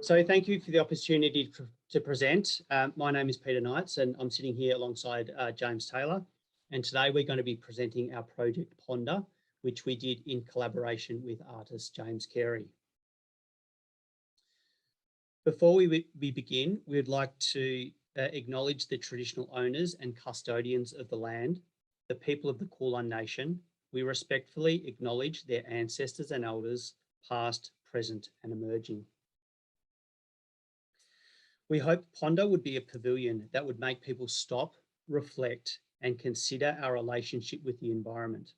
So thank you for the opportunity to present. My name is Peter Knights and I'm sitting here alongside James Taylor. And today we're going to be presenting our project Ponder, which we did in collaboration with artist James Carey. Before we begin, we'd like to acknowledge the traditional owners and custodians of the land, the people of the Kulin Nation. We respectfully acknowledge their ancestors and elders, past, present and emerging. We hope Ponder would be a pavilion that would make people stop, reflect and consider our relationship with the environment.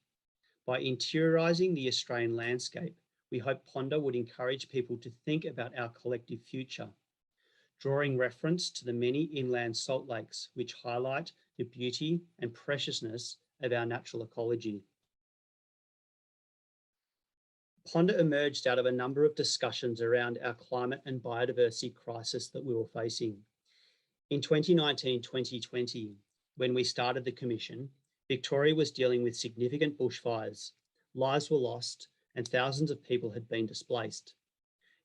By interiorising the Australian landscape, we hope Ponder would encourage people to think about our collective future, drawing reference to the many inland salt lakes which highlight the beauty and preciousness of our natural ecology. Ponder emerged out of a number of discussions around our climate and biodiversity crisis that we were facing. In 2019-2020, when we started the commission, Victoria was dealing with significant bushfires, lives were lost, and thousands of people had been displaced.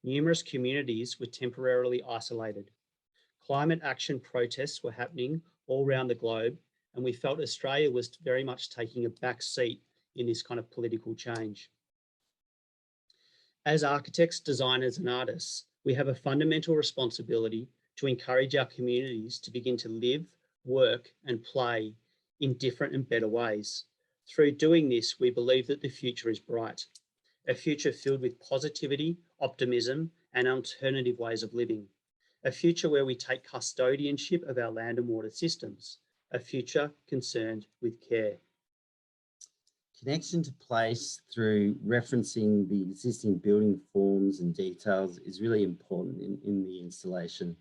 Numerous communities were temporarily isolated. Climate action protests were happening all around the globe, and we felt Australia was very much taking a back seat in this kind of political change. As architects, designers and artists, we have a fundamental responsibility to encourage our communities to begin to live, work and play in different and better ways. Through doing this, we believe that the future is bright, a future filled with positivity, optimism and alternative ways of living, a future where we take custodianship of our land and water systems, a future concerned with care. Connection to place through referencing the existing building forms and details is really important in the installation.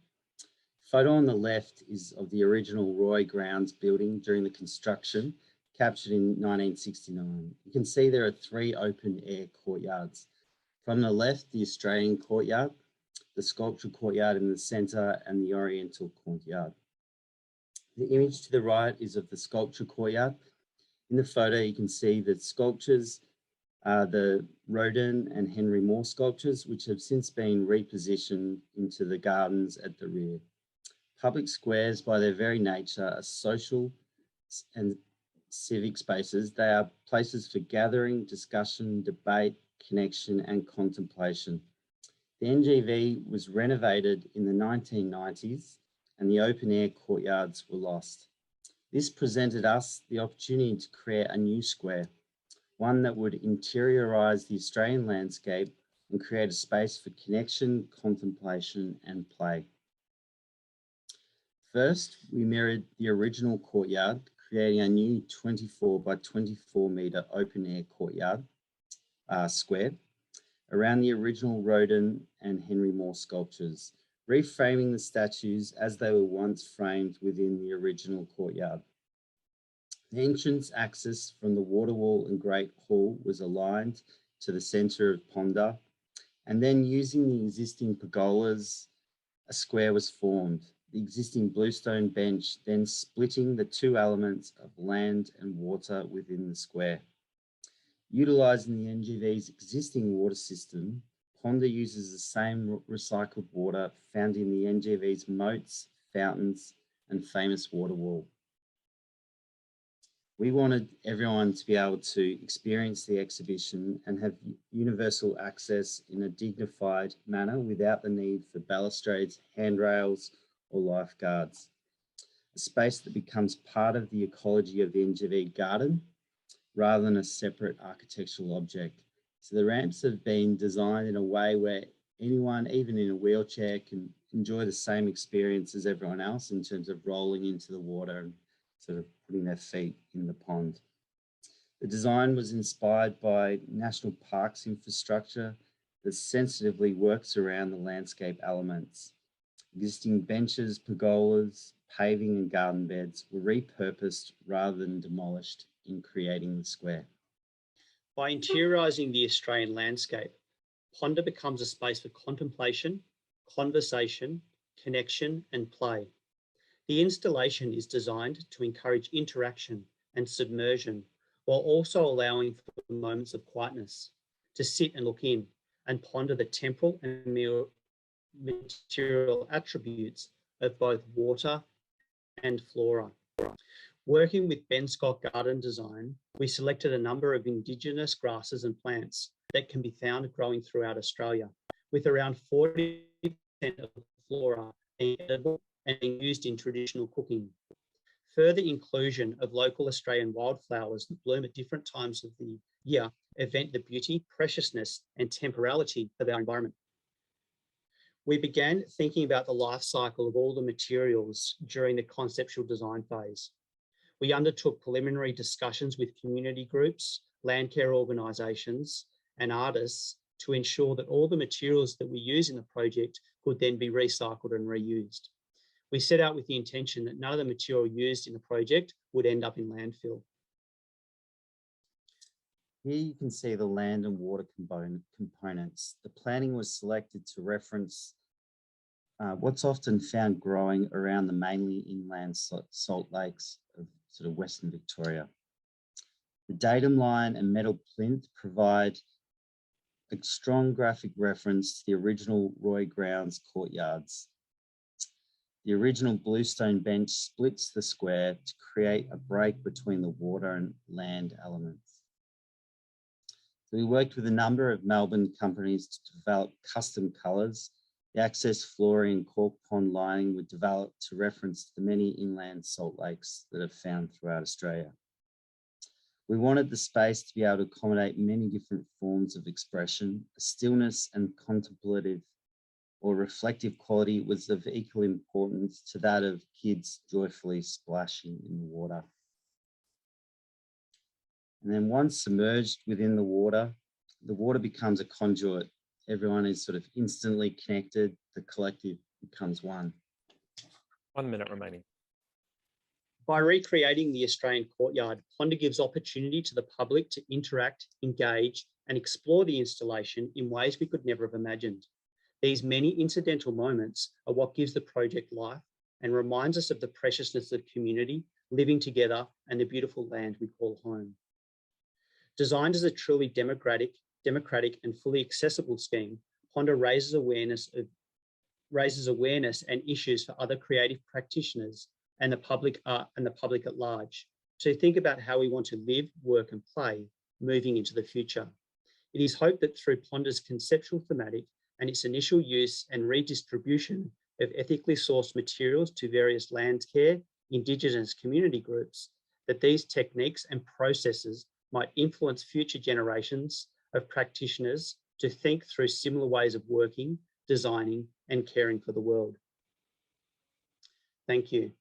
Photo on the left is of the original Roy Grounds building during the construction, captured in 1969. You can see there are 3 open air courtyards. From the left, the Australian courtyard, the sculptural courtyard in the centre and the Oriental courtyard. The image to the right is of the sculptural courtyard. In the photo, you can see the sculptures, the Rodin and Henry Moore sculptures, which have since been repositioned into the gardens at the rear. Public squares, by their very nature, are social and civic spaces. They are places for gathering, discussion, debate, connection, and contemplation. The NGV was renovated in the 1990s, and the open air courtyards were lost. This presented us the opportunity to create a new square, one that would interiorise the Australian landscape and create a space for connection, contemplation and play. First, we mirrored the original courtyard, creating a new 24 by 24 metre open air courtyard square around the original Rodin and Henry Moore sculptures, reframing the statues as they were once framed within the original courtyard. The entrance access from the water wall and Great Hall was aligned to the centre of Ponder, and then using the existing pergolas, a square was formed. The existing bluestone bench, then splitting the 2 elements of land and water within the square. Utilising the NGV's existing water system, Ponder uses the same recycled water found in the NGV's moats, fountains and famous water wall. We wanted everyone to be able to experience the exhibition and have universal access in a dignified manner without the need for balustrades, handrails or lifeguards. A space that becomes part of the ecology of the NGV garden rather than a separate architectural object. So the ramps have been designed in a way where anyone, even in a wheelchair, can enjoy the same experience as everyone else in terms of rolling into the water and sort of putting their feet in the pond. The design was inspired by national parks infrastructure that sensitively works around the landscape elements. Existing benches, pergolas, paving and garden beds were repurposed rather than demolished in creating the square. By interiorising the Australian landscape, Ponder becomes a space for contemplation, conversation, connection and play. The installation is designed to encourage interaction and submersion while also allowing for moments of quietness, to sit and look in and ponder the temporal and material attributes of both water and flora. Working with Ben Scott Garden Design, we selected a number of indigenous grasses and plants that can be found growing throughout Australia, with around 40% of flora being edible and being used in traditional cooking. Further inclusion of local Australian wildflowers that bloom at different times of the year event the beauty, preciousness, and temporality of our environment. We began thinking about the life cycle of all the materials during the conceptual design phase. We undertook preliminary discussions with community groups, land care organisations, and artists to ensure that all the materials that we use in the project could then be recycled and reused. We set out with the intention that none of the material used in the project would end up in landfill. Here you can see the land and water components. The planting was selected to reference what's often found growing around the mainly inland salt lakes of sort of Western Victoria. The datum line and metal plinth provide a strong graphic reference to the original Roy Grounds courtyards. The original bluestone bench splits the square to create a break between the water and land elements. So we worked with a number of Melbourne companies to develop custom colours. The access flooring and cork pond lining were developed to reference the many inland salt lakes that are found throughout Australia. We wanted the space to be able to accommodate many different forms of expression. A stillness and contemplative or reflective quality was of equal importance to that of kids joyfully splashing in the water. And then once submerged within the water becomes a conduit. Everyone is sort of instantly connected. The collective becomes one. 1 minute remaining. By recreating the Australian courtyard, Ponder gives opportunity to the public to interact, engage, and explore the installation in ways we could never have imagined. These many incidental moments are what gives the project life and reminds us of the preciousness of community, living together, and the beautiful land we call home. Designed as a truly democratic and fully accessible scheme, Ponder raises awareness and issues for other creative practitioners and the public at large. So think about how we want to live, work, and play moving into the future. It is hoped that through Ponder's conceptual thematic and its initial use and redistribution of ethically sourced materials to various land care, Indigenous community groups, that these techniques and processes might influence future generations of practitioners to think through similar ways of working, designing, and caring for the world. Thank you.